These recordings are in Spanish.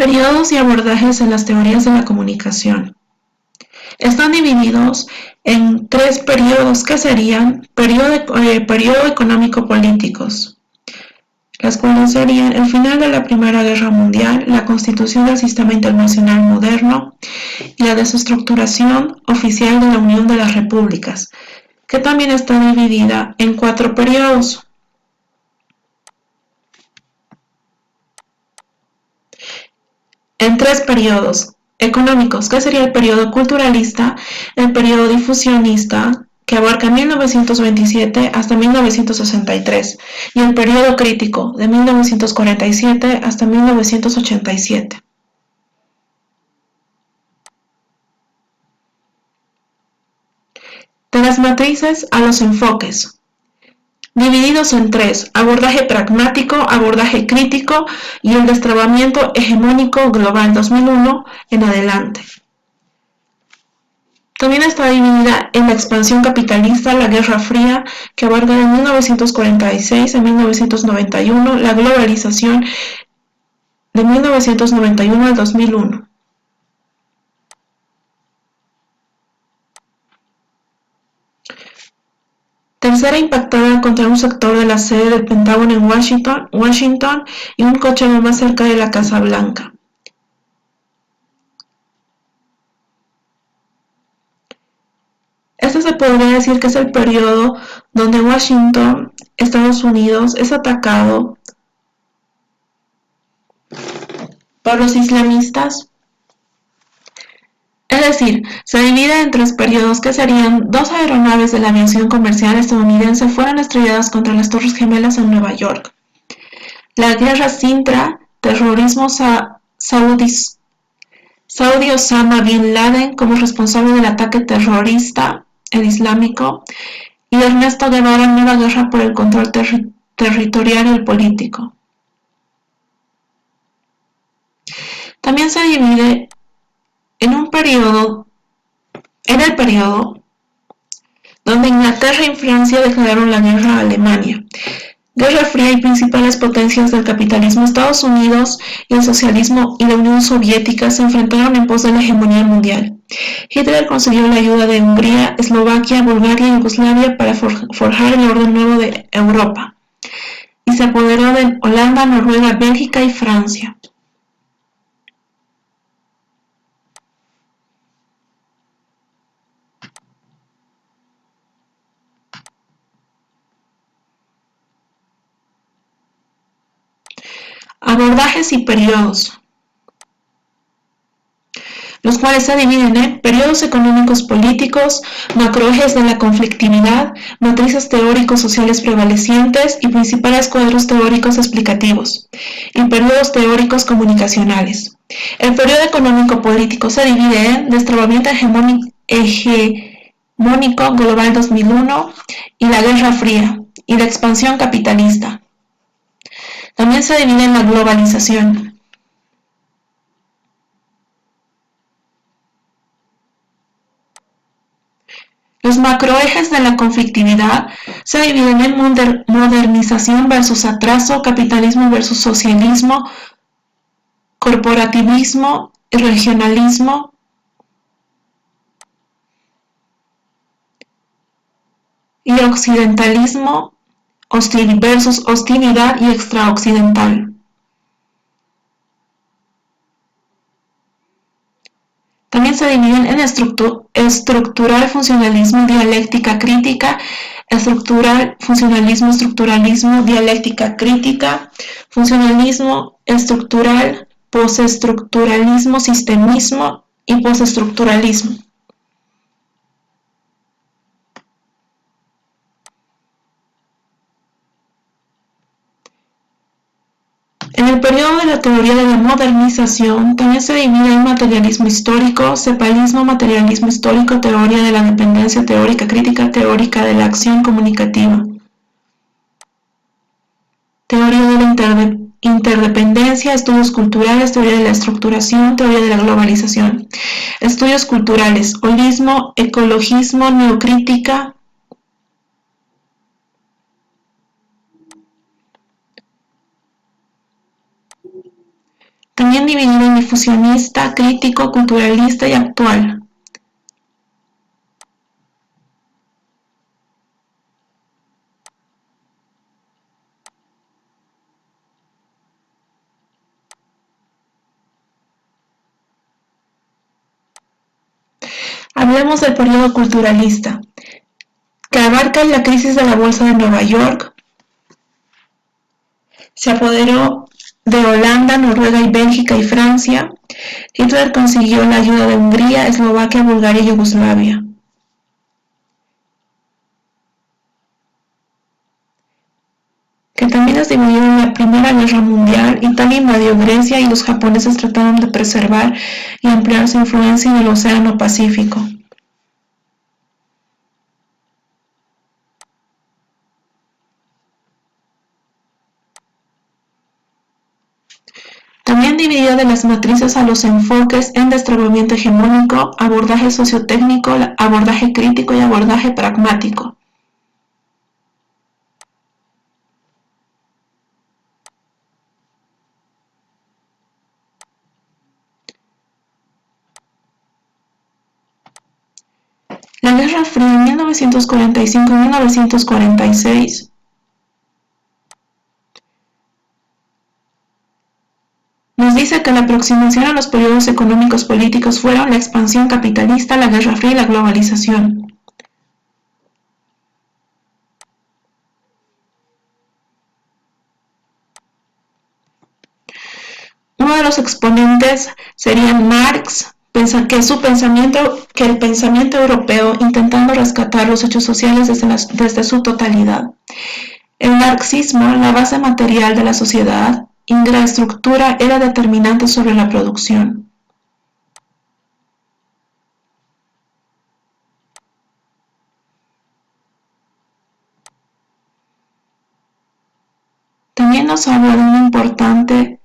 Periodos y abordajes en las teorías de la comunicación. Están divididos en tres periodos que serían periodo económico-políticos, las cuales serían el final de la Primera Guerra Mundial, la constitución del sistema internacional moderno y la desestructuración oficial de la Unión de las Repúblicas, que también está dividida en cuatro periodos. En tres periodos económicos, que sería el periodo culturalista, el periodo difusionista, que abarca 1927 hasta 1963, y el periodo crítico, de 1947 hasta 1987. De las matrices a los enfoques. Divididos en tres: abordaje pragmático, abordaje crítico y el destrabamiento hegemónico global 2001 en adelante. También está dividida en la expansión capitalista, la Guerra Fría, que abarca de 1946 a 1991, la globalización de 1991 al 2001. Tercera impactada contra un sector de la sede del Pentágono en Washington y un coche bomba cerca de la Casa Blanca. Este se podría decir que es el periodo donde Washington, Estados Unidos, es atacado por los islamistas. Es decir, se divide en tres periodos que serían: dos aeronaves de la aviación comercial estadounidense fueron estrelladas contra las Torres Gemelas en Nueva York. La guerra Sintra, terrorismo saudí Osama Bin Laden como responsable del ataque terrorista, el islámico, y Ernesto Guevara, nueva guerra por el control territorial y el político. También se divide en el periodo donde Inglaterra y Francia declararon la guerra a Alemania. Guerra Fría y principales potencias del capitalismo, Estados Unidos y el socialismo y la Unión Soviética se enfrentaron en pos de la hegemonía mundial. Hitler consiguió la ayuda de Hungría, Eslovaquia, Bulgaria y Yugoslavia para forjar el orden nuevo de Europa, y se apoderó de Holanda, Noruega, Bélgica y Francia. Abordajes y periodos, los cuales se dividen en periodos económicos políticos, macroejes de la conflictividad, matrices teóricos sociales prevalecientes y principales cuadros teóricos explicativos, y periodos teóricos comunicacionales. El periodo económico político se divide en destrabamiento hegemónico global 2001 y la Guerra Fría, y la expansión capitalista. También se divide en la globalización. Los macroejes de la conflictividad se dividen en modernización versus atraso, capitalismo versus socialismo, corporativismo y regionalismo, y occidentalismo versus hostilidad y extraoccidental. También se dividen en estructural funcionalismo, dialéctica crítica, estructural funcionalismo, estructuralismo, dialéctica crítica, funcionalismo estructural, postestructuralismo, sistemismo y postestructuralismo. En el periodo de la teoría de la modernización también se divide en materialismo histórico, cepalismo, materialismo histórico, teoría de la dependencia teórica crítica, teórica de la acción comunicativa, teoría de la interdependencia, estudios culturales, teoría de la estructuración, teoría de la globalización, estudios culturales, holismo, ecologismo, neocrítica, también dividido en difusionista, crítico, culturalista y actual. Hablemos del periodo culturalista, que abarca la crisis de la Bolsa de Nueva York. Se apoderó de Holanda, Noruega y Bélgica y Francia. Hitler consiguió la ayuda de Hungría, Eslovaquia, Bulgaria y Yugoslavia. Que también es dividido en la Primera Guerra Mundial. Italia invadió Grecia y los japoneses trataron de preservar y ampliar su influencia en el Océano Pacífico. También dividió de las matrices a los enfoques en destrabamiento hegemónico, abordaje sociotécnico, abordaje crítico y abordaje pragmático. La Guerra Fría en 1945 y 1946 nos dice que la aproximación a los periodos económicos políticos fueron la expansión capitalista, la Guerra Fría y la globalización. Uno de los exponentes sería Marx, que el pensamiento europeo intentando rescatar los hechos sociales desde su totalidad. El marxismo, la base material de la sociedad, infraestructura, era determinante sobre la producción. También nos habla de un importante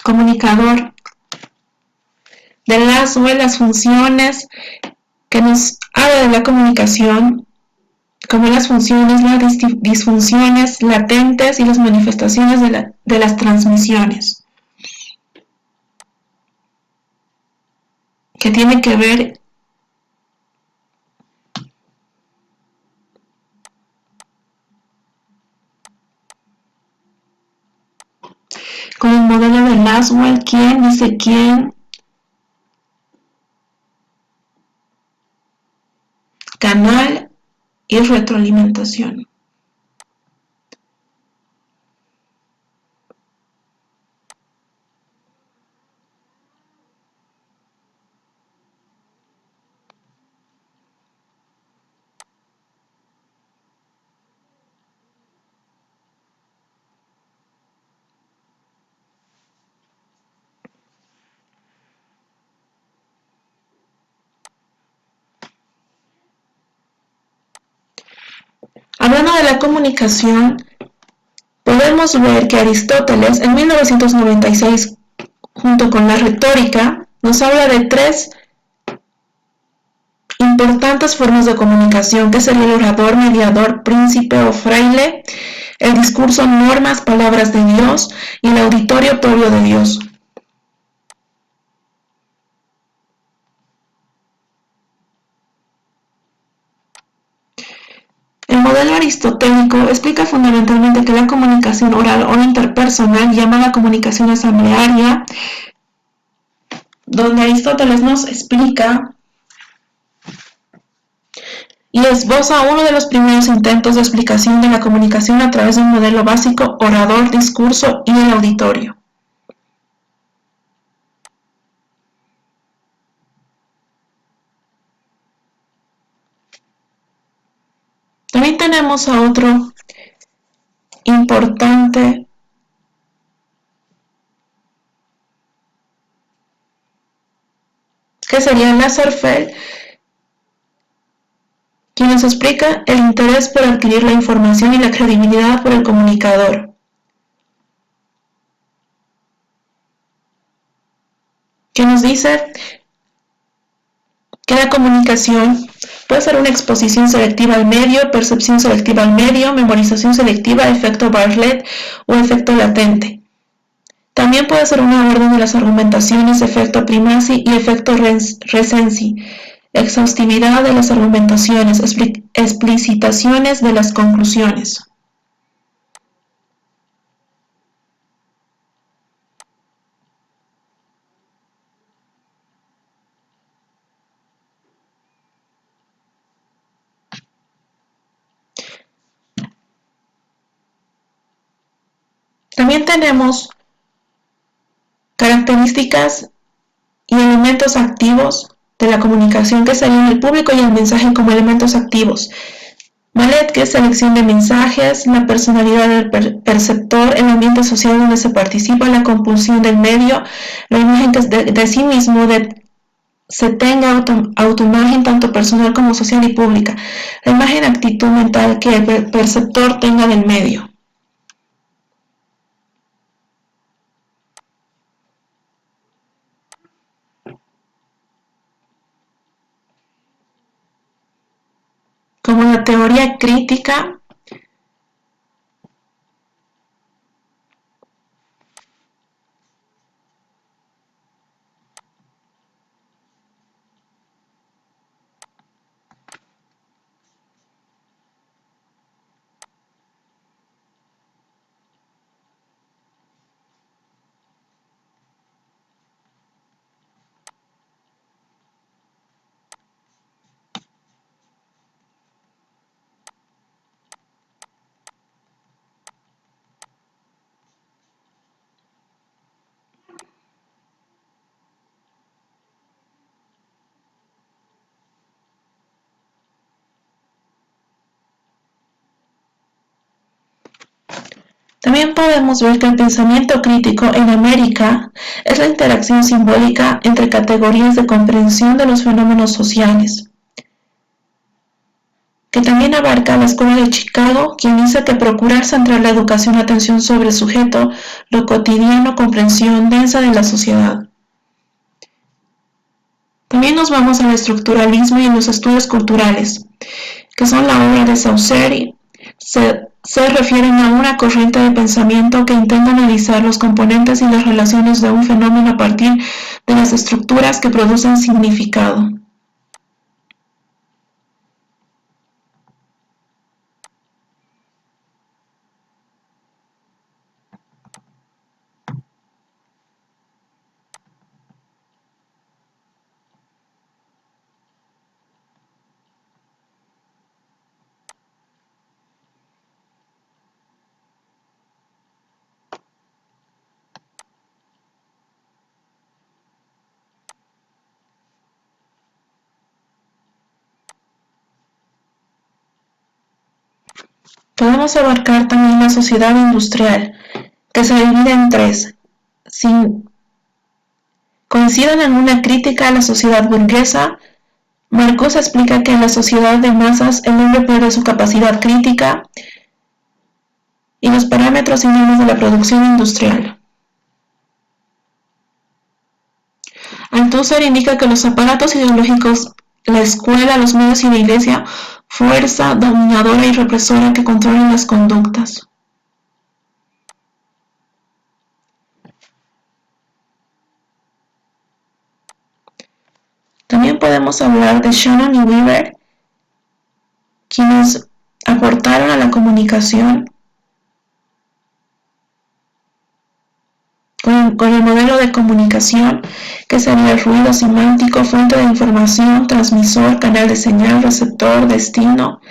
comunicador de Laswell, las funciones, que nos habla de la comunicación, como las funciones, las disfunciones latentes y las manifestaciones de las transmisiones, que tiene que ver con el modelo de Laswell, quién dice quién, canal y retroalimentación. Hablando de la comunicación, podemos ver que Aristóteles en 1996, junto con la retórica, nos habla de tres importantes formas de comunicación, que sería el orador, mediador, príncipe o fraile, el discurso, normas, palabras de Dios y el auditorio, pueblo de Dios. El modelo aristotélico explica fundamentalmente que la comunicación oral o interpersonal, llamada comunicación asamblearia, donde Aristóteles nos explica y esboza uno de los primeros intentos de explicación de la comunicación a través de un modelo básico: orador, discurso y el auditorio. También tenemos a otro importante que sería Lasserfeld, quien nos explica el interés por adquirir la información y la credibilidad por el comunicador. Que nos dice que la comunicación Puede ser una exposición selectiva al medio, percepción selectiva al medio, memorización selectiva, efecto Bartlett o efecto latente. También puede ser una orden de las argumentaciones, efecto primacy y efecto recency, exhaustividad de las argumentaciones, explicitaciones de las conclusiones. También tenemos características y elementos activos de la comunicación, que serían el público y el mensaje como elementos activos. Mallet, que es selección de mensajes, la personalidad del perceptor, el ambiente social donde se participa, la compulsión del medio, la imagen de sí mismo, se tenga autoimagen tanto personal como social y pública, la imagen actitud mental que el perceptor tenga del medio. Como la teoría crítica, también podemos ver que el pensamiento crítico en América es la interacción simbólica entre categorías de comprensión de los fenómenos sociales, que también abarca la Escuela de Chicago, quien dice que procurar centrar la educación atención sobre el sujeto, lo cotidiano, comprensión densa de la sociedad. También nos vamos al estructuralismo y a los estudios culturales, que son la obra de Saussure. Se refieren a una corriente de pensamiento que intenta analizar los componentes y las relaciones de un fenómeno a partir de las estructuras que producen significado. Podemos abarcar también la sociedad industrial, que se divide en tres. Coinciden en una crítica a la sociedad burguesa. Marcuse explica que en la sociedad de masas el hombre pierde su capacidad crítica y los parámetros y normas de la producción industrial. Althusser indica que los aparatos ideológicos, la escuela, los medios y la iglesia, fuerza dominadora y represora que controlan las conductas. También podemos hablar de Shannon y Weaver, quienes aportaron a la comunicación con el modelo de comunicación, que sería el ruido semántico, fuente de información, transmisor, canal de señal, receptor, destino.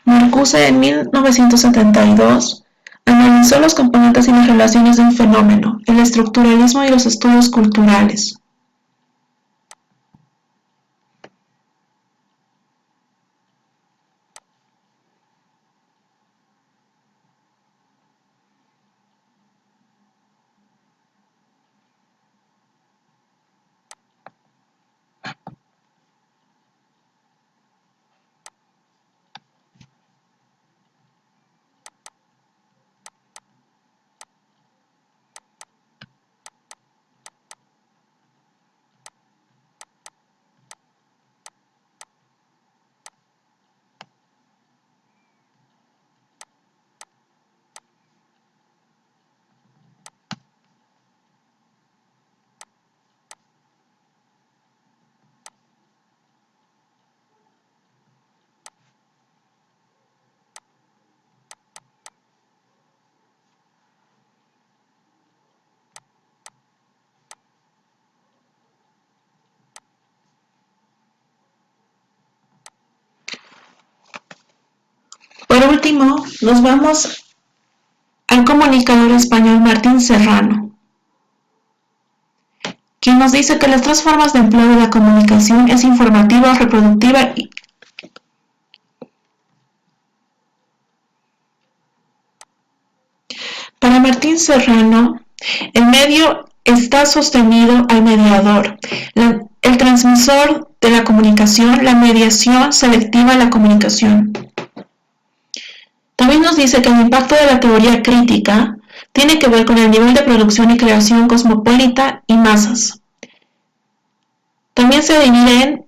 Marcuse en 1972 analizó los componentes y las relaciones de un fenómeno, el estructuralismo y los estudios culturales. último, nos vamos al comunicador español Martín Serrano, quien nos dice que las tres formas de empleo de la comunicación es informativa, reproductiva y... Para Martín Serrano, el medio está sostenido al mediador, el transmisor de la comunicación, la mediación selectiva de la comunicación. También nos dice que el impacto de la teoría crítica tiene que ver con el nivel de producción y creación cosmopolita y masas. También se divide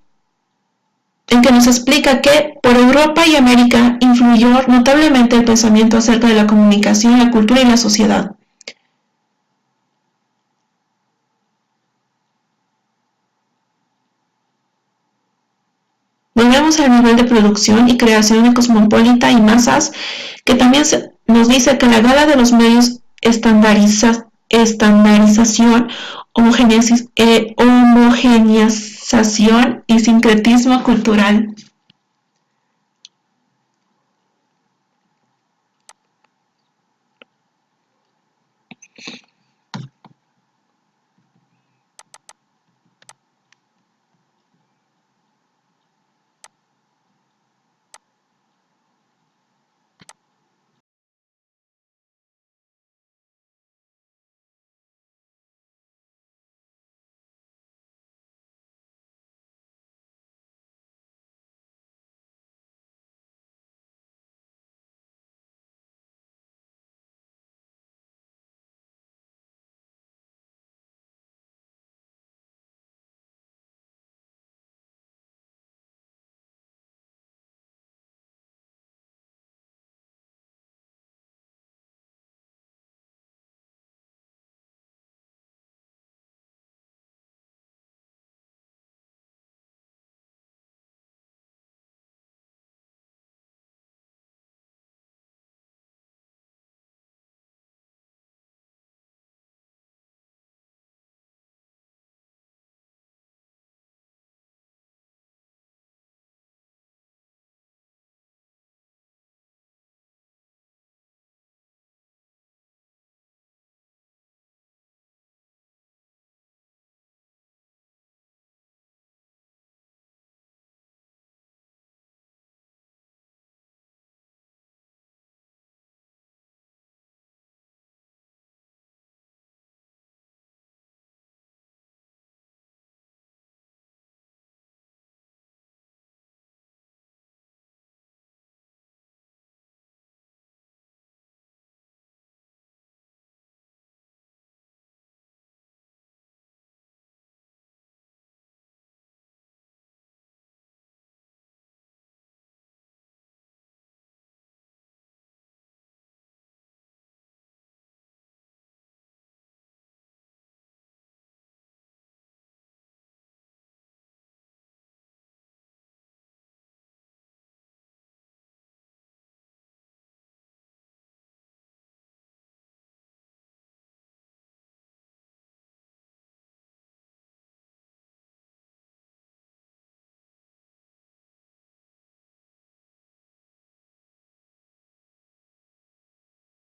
en que nos explica que por Europa y América influyó notablemente el pensamiento acerca de la comunicación, la cultura y la sociedad. Volvemos al nivel de producción y creación cosmopolita y masas, que también nos dice que la gala de los medios estandarización, homogeneización y sincretismo cultural.